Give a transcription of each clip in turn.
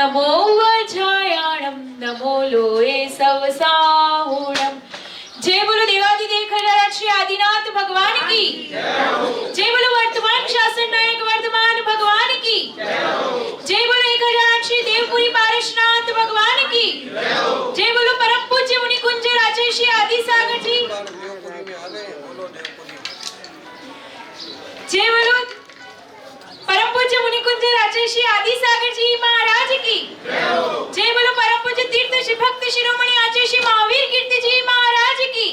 नमो वज्रायाणम नमो लोये सवसाहुणम। जय बोलो देवाधिदेव खरराज श्री आदिनाथ भगवान की जय बोलो वर्तमान शासन नायक वर्धमान भगवान की जय बोलो 1008 श्री देवपुरी पारसनाथ भगवान की जय बोलो परम पूज्य मुनि कुंज राजे श्री आदि सागर जी जय बोलो परम पूज्य मुनि कुंज राजे श्री आदि सागर जी महाराज की जय बोलो परम पूज्य तीर्थ श्री भक्त शिरोमणि आचार्य श्री महावीर कीर्ति जी महाराज की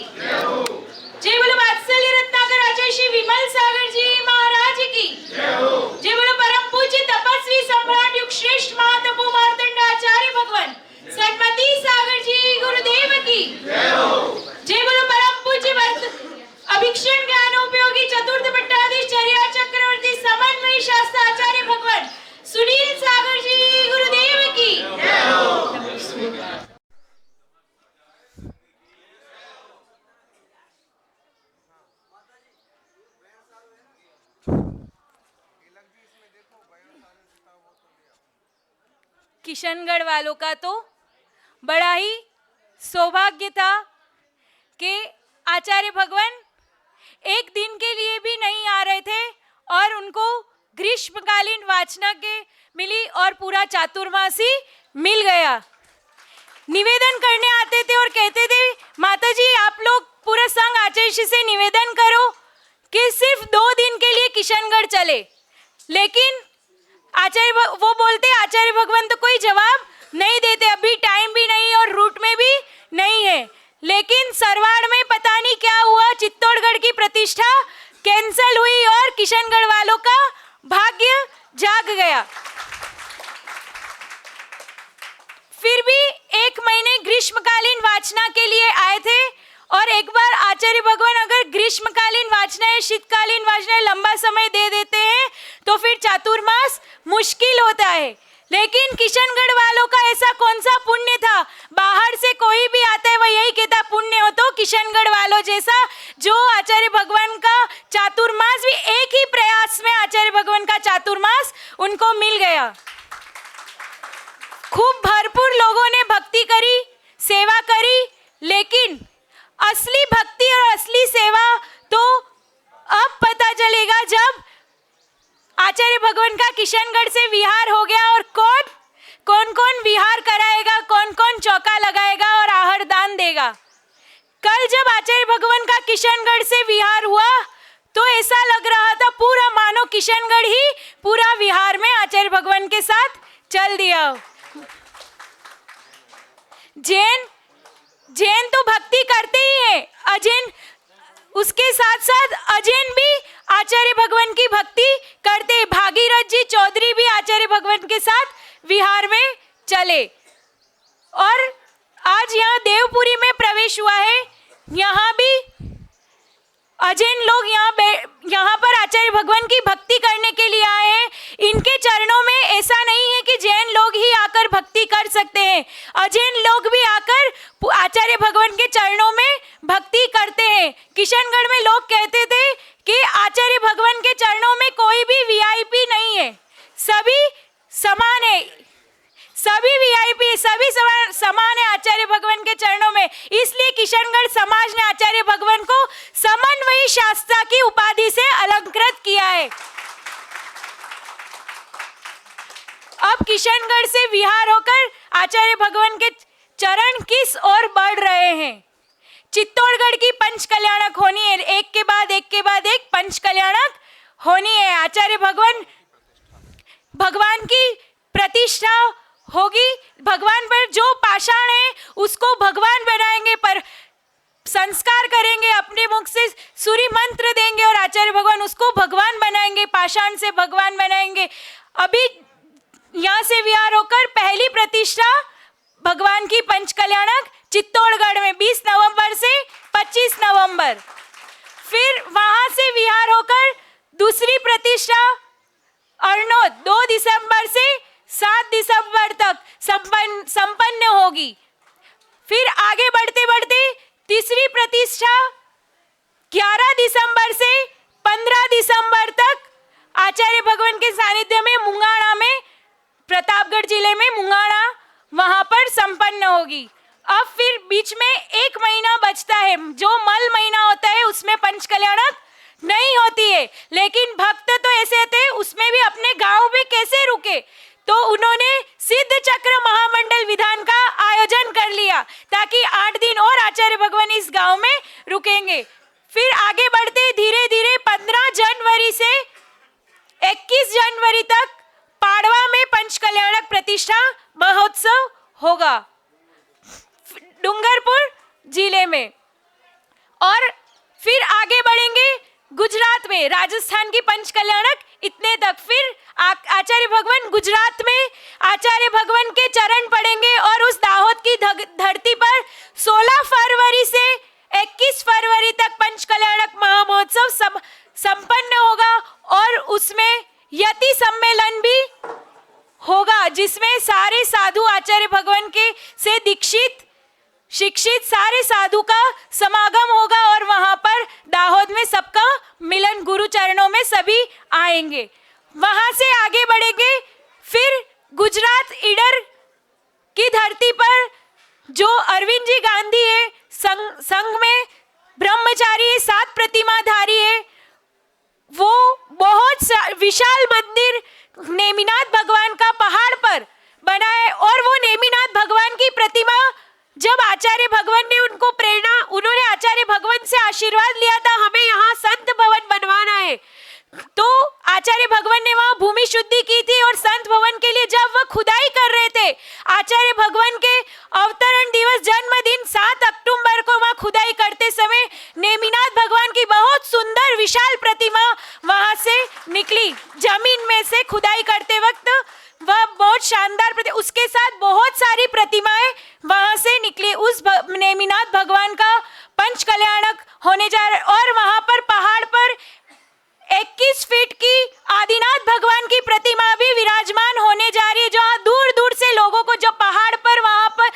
जय बोलो वात्सल्य रत्नाकर आचार्य श्री विमल सागर जी महाराज की जय बोलो परम पूज्य तपस्वी सम्राट युग श्रेष्ठ महातपो मार्तंड आचार्य भगवान सन्मति सागर जी गुरुदेव की जय बोलो परम पूज्य अभिक्षण ज्ञानोपयोगी चतुर्थ पट्टाधीश चर्या चक्रवर्ती समन्वयी शास्त्र आचार्य भगवान सुनील सागर जी गुरुदेव की किशनगढ़ वालों का तो बड़ा ही सौभाग्य था कि आचार्य भगवान एक दिन के लिए भी नहीं आ रहे थे और उनको ग्रीष्मकालीन वाचना के मिली और पूरा चातुर्मासी मिल गया। निवेदन करने आते थे और कहते थे माता जी आप लोग पूरा संघ आचार्य से निवेदन करो कि सिर्फ 2 दिन के लिए किशनगढ़ चले, लेकिन आचार्य वो बोलते आचार्य भगवान तो कोई जवाब नहीं देते, अभी टाइम भी नहीं और रूट में भी नहीं है। लेकिन सरवाड़ में पता नहीं क्या हुआ, चित्तौड़गढ़ की प्रतिष्ठा कैंसल हुई और किशनगढ़ वालों का भाग्य जाग गया। फिर भी 1 महीने ग्रीष्मकालीन वाचना के लिए आए थे और एक बार आचार्य भगवान अगर ग्रीष्मकालीन वाचना या शीतकालीन वाचना लंबा समय दे देते हैं तो फिर चातुर्मास मुश्किल होता है। लेकिन किशनगढ़ वालों का ऐसा कौन सा पुण्य था, बाहर से कोई भी आता है वह यही कहता पुण्य हो तो किशनगढ़ वालों जैसा, जो आचार्य भगवान का चातुर्मास भी एक ही प्रयास में आचार्य भगवान का चातुर्मास उनको मिल गया। खूब भरपूर लोगों ने भक्ति करी, सेवा करी, लेकिन असली भक्ति और असली सेवा तो अब पता चलेगा जब आचार्य भगवान का किशनगढ़ से विहार हो गया और कौन कौन विहार कराएगा, कौन कौन चौका लगाएगा और आहर दान देगा। कल जब आचार्य भगवान का किशनगढ़ से विहार हुआ तो ऐसा लग रहा था पूरा मानो किशनगढ़ ही पूरा विहार में आचार्य भगवान के साथ चल दिया। जैन तो भक्ति करते ही है, अजैन उसके साथ साथ अजैन भी आचार्य भगवान की भक्ति करते। भागीरथ जी चौधरी भी आचार्य भगवान के साथ विहार में चले और आज यहाँ देवपुरी में प्रवेश हुआ है। यहाँ भी अजैन लोग यहाँ पर आचार्य भगवान की भक्ति करने के लिए आए हैं। इनके चरणों में ऐसा नहीं है कि जैन लोग ही आकर भक्ति कर सकते हैं, अजैन लोग भी आकर आचार्य भगवान के चरणों में भक्ति करते हैं। किशनगढ़ में लोग कहते थे कि आचार्य भगवान के चरणों में कोई भी वीआईपी नहीं है, सभी समान है, सभी वीआईपी सभी समान है आचार्य भगवान के चरणों में। इसलिए किशनगढ़ समाज ने आचार्य भगवान को समन्वयी शास्त्रा की उपाधि से अलंकृत किया है। अब किशनगढ़ से विहार होकर आचार्य भगवान के चरण किस ओर बढ़ रहे हैं। चित्तौड़गढ़ की पंच कल्याणक होनी है, एक के बाद एक पंच कल्याणक होनी है। आचार्य भगवान की प्रतिष्ठा होगी, भगवान पर जो पाषाण है उसको भगवान बनाएंगे, पर संस्कार करेंगे, अपने मुख से सूर्य मंत्र देंगे और आचार्य भगवान उसको भगवान बनाएंगे, पाषाण से भगवान बनाएंगे। अभी यहाँ से विहार होकर पहली प्रतिष्ठा भगवान की पंच कल्याणक चित्तौड़गढ़ में 20 नवंबर से 25 नवंबर, फिर वहां से विहार होकर दूसरी प्रतिष्ठा अर्नोद 2 दिसंबर से 7 दिसंबर तक संपन्न होगी। फिर आगे बढ़ते बढ़ते तीसरी प्रतिष्ठा 11 दिसंबर से 15 दिसंबर तक आचार्य भगवान के सानिध्य में मुंगाड़ा में, प्रतापगढ़ जिले में मुंगाड़ा जनवरी तक पाड़वा में पंचकल्याणक प्रतिष्ठा महोत्सव होगा डूंगरपुर जिले में। और फिर आगे बढ़ेंगे गुजरात में, राजस्थान की पंचकल्याणक इतने तक। फिर आचार्य भगवान गुजरात में आचार्य भगवान के चरण पड़ेंगे और उस दाहोद की धरती पर 16 फरवरी से 21 फरवरी तक पंचकल्याणक महामहोत्सव संपन्न होगा। और उसमें यति सम्मेलन भी होगा जिसमें सारे साधु आचार्य भगवान के से दीक्षित शिक्षित सारे साधु का समागम होगा और वहां पर दाहोद में सबका मिलन, गुरु चरणों में सभी आएंगे। वहां से आगे बढ़ेंगे फिर गुजरात ईडर की धरती पर जो अरविंद जी गांधी है, संघ में ब्रह्मचारी है, 7 प्रतिमाधारी है, वो बहुत विशाल मंदिर नेमिनाथ भगवान का पहाड़ पर बना है। और वो नेमिनाथ भगवान की प्रतिमा जब आचार्य भगवान ने उन्होंने आचार्य भगवान से आशीर्वाद लिया था, हमें यहाँ संत भवन बनवाना है, तो आचार्य भगवान ने वहाँ भूमि शुद्धि की थी। और संत भवन के लिए जब वह खुदाई कर रहे थे, आचार्य भगवान के अवतरण दिवस जन्मदिन 7 अक्टूबर को वहाँ खुदाई करते समय नेमिनाथ भगवान की बहुत सुंदर विशाल प्रतिमा वहाँ से निकली। जमीन में से खुदाई करते वक्त वह बहुत शानदार उसके साथ बहुत सारी प्रतिमाएं वहां से निकली। उस नेमिनाथ भगवान का पंचकल्याणक होने जा रहा है। और वहां पर पहाड़ पर 21 फीट की आदिनाथ भगवान की प्रतिमा भी विराजमान होने जा रही है, जहां दूर दूर से लोगों को, जो पहाड़ पर वहां पर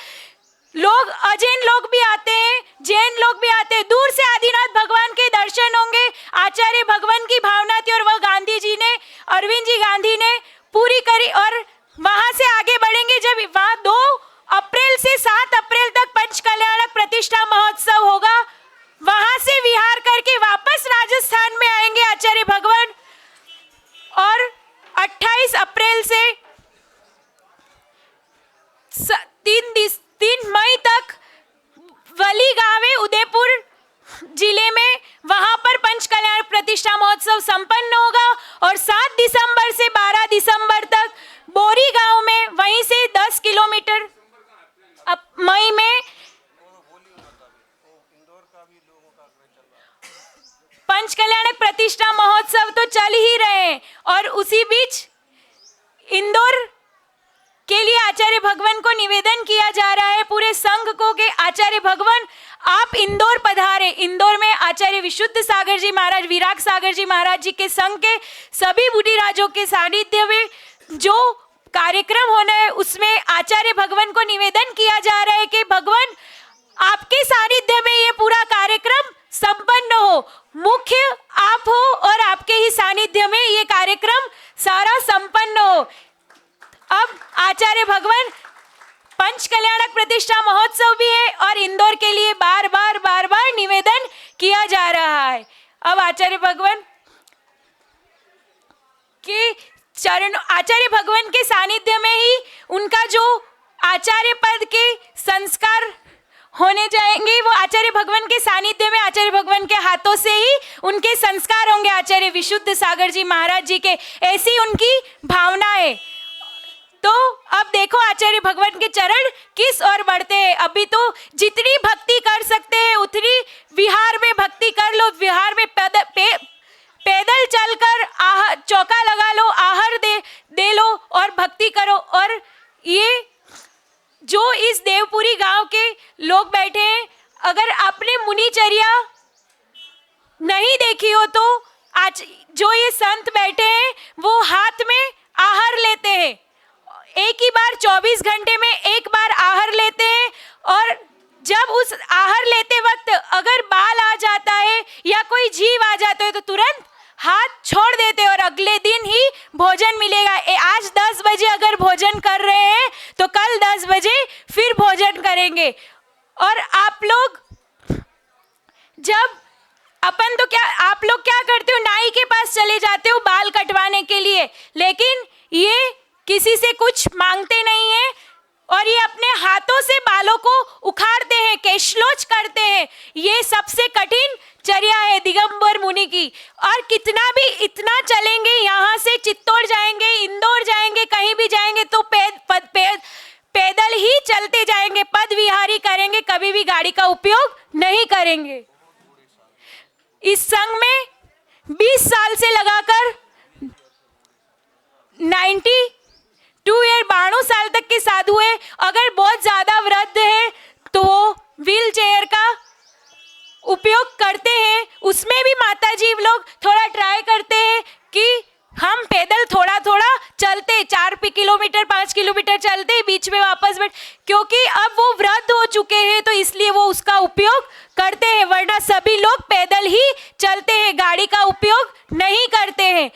लोग, अजैन लोग भी आते हैं, जैन लोग भी आते हैं, दूर से आदिनाथ भगवान के दर्शन होंगे। आचार्य भगवान की भावना थी और वह गांधी जी ने, अरविंद जी गांधी ने पूरी करी। और वहां से आगे बढ़ेंगे जब वहां 2 अप्रैल से 7 अप्रैल तक पंचकल्याणक प्रतिष्ठा महोत्सव होगा। वहां से विहार करके वापस राजस्थान में आएंगे आचार्य भगवान। और 28 अप्रैल से 3 मई तक वली गांव है उदयपुर जिले में, वहां पर पंचकल्याण प्रतिष्ठा महोत्सव संपन्न होगा। और 7 दिसंबर से 12 दिसंबर तक बोरी गांव में, वहीं से 10 किलोमीटर मई में पंचकल्याणक प्रतिष्ठा महोत्सव तो चल ही रहे हैं। और उसी बीच इंदौर के लिए आचार्य भगवान को निवेदन किया जा रहा है पूरे संघ को कि आचार्य भगवान आप इंदौर पधारे। इंदौर में आचार्य विशुद्ध सागर जी महाराज, विराग सागर जी महाराज जी के संघ के सभी बूढ़ी राजों के सानिध्य में जो कार्यक्रम होना है, उसमें आचार्य भगवान को निवेदन किया जा रहा है कि भगवान आपके सानिध्य में ये पूरा कार्यक्रम संपन्न हो, मुख्य आप हो और आपके ही सानिध्य में ये कार्यक्रम सारा संपन्न हो। अब आचार्य भगवान पंचकल्याणक प्रतिष्ठा महोत्सव भी है और इंदौर के लिए बार बार निवेदन किया जा रहा है। अब आचार्य भगवान के चरण, आचार्य भगवान के सानिध्य में ही उनका जो आचार्य पद के संस्कार होने जाएंगे, वो आचार्य भगवान के सानिध्य में आचार्य भगवान के हाथों से ही उनके संस्कार होंगे आचार्य विशुद्ध सागर जी महाराज जी के, ऐसी उनकी भावना है। तो अब देखो आचार्य भगवान के चरण किस ओर बढ़ते हैं। अभी तो जितनी भक्ति कर सकते हैं उतनी विहार में भक्ति कर लो, विहार में पैदल चलकर चौका लगा लो, आहर दे लो और भक्ति करो। और ये जो इस देवपुरी गांव के लोग बैठे हैं, अगर आपने मुनिचर्या नहीं देखी हो तो आज जो ये संत बैठे हैं वो हाथ में आहर लेते हैं, एक ही बार 24 घंटे में एक बार आहर लेते हैं। और जब उस आहर लेते वक्त अगर बाल आ जाता है या कोई जीव आ जाता है तो तुरंत हाथ छोड़ देते हैं और अगले दिन ही भोजन मिलेगा। आज 10 बजे अगर भोजन कर रहे हैं तो कल 10 बजे फिर भोजन करेंगे। और आप लोग जब आप लोग क्या करते हो, नाई के पास चले जाते हो बाल कटवाने के लिए, लेकिन ये किसी से कुछ मांगते नहीं है और ये अपने हाथों से बालों को उखाड़ते हैं, केशलोच करते हैं। ये सबसे कठिन चर्या है दिगंबर मुनि की। और कितना भी इतना चलेंगे, यहाँ से चित्तौड़ जाएंगे, इंदौर जाएंगे, कहीं भी जाएंगे तो पैदल ही चलते जाएंगे, पद विहारी करेंगे, कभी भी गाड़ी का उपयोग नहीं करेंगे। इस संघ में 20 साल से लगाकर 92 साल तक के साधु है। अगर बहुत ज्यादा वृद्ध है तो वो व्हील चेयर का उपयोग करते हैं। उसमें भी माता जी लोग थोड़ा ट्राई करते हैं कि हम पैदल थोड़ा थोड़ा चलते, 4 किलोमीटर 5 किलोमीटर चलते, बीच में वापस बैठ, क्योंकि अब वो वृद्ध हो चुके हैं तो इसलिए वो उसका उपयोग करते हैं, वरना सभी लोग पैदल ही चलते हैं, गाड़ी का उपयोग नहीं करते हैं।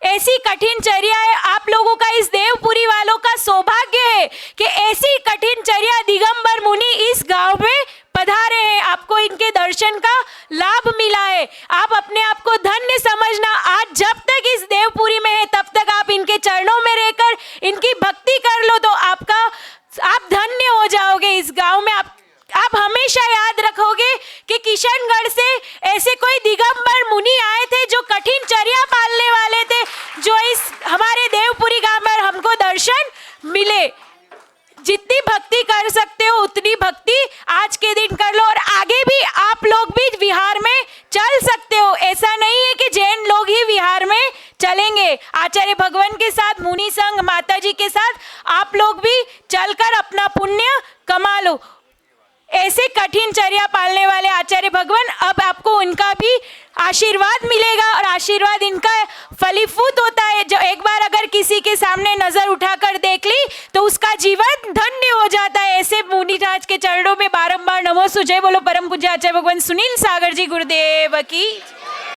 ऐसी कठिन चर्या है। आप लोगों का, इस देवपुरी वालों का सौभाग्य है कि ऐसी कठिन चर्या दिगंबर मुनि इस गांव में पधारे हैं। आपको इनके दर्शन का लाभ मिला है। आप अपने आप को धन्य समझना। आज जब तक इस देवपुरी में है तब तक आप इनके चरणों में रहकर इनकी भक्ति कर लो तो आप धन्य हो जाओगे। इस गांव में आप हमेशा याद रखोगे कि किशनगढ़ से ऐसे कोई दिगंबर मुनि आए थे जो कठिन चर्या पालने वाले थे, जो इस हमारे देवपुरी गांव में हमको दर्शन मिले। जितनी भक्ति कर सकते हो उतनी भक्ति आज के दिन कर लो, और आगे भी आप लोग भी विहार में चल सकते हो। ऐसा नहीं है कि जैन लोग ही विहार में चलेंगे। आचार्य भगवान के साथ, मुनि संघ, माता जी के साथ आप लोग भी चलकर अपना पुण्य कमा लो। ऐसे कठिन चर्या पालने वाले आचार्य भगवान, अब आपको उनका भी आशीर्वाद मिलेगा और आशीर्वाद इनका फलीभूत होता है। जो एक बार अगर किसी के सामने नजर उठाकर देख ली तो उसका जीवन धन्य हो जाता है। ऐसे मुनिराज के चरणों में बारंबार नमो सुजय बोलो। परम पूज्य आचार्य भगवान सुनील सागर जी गुरुदेव की।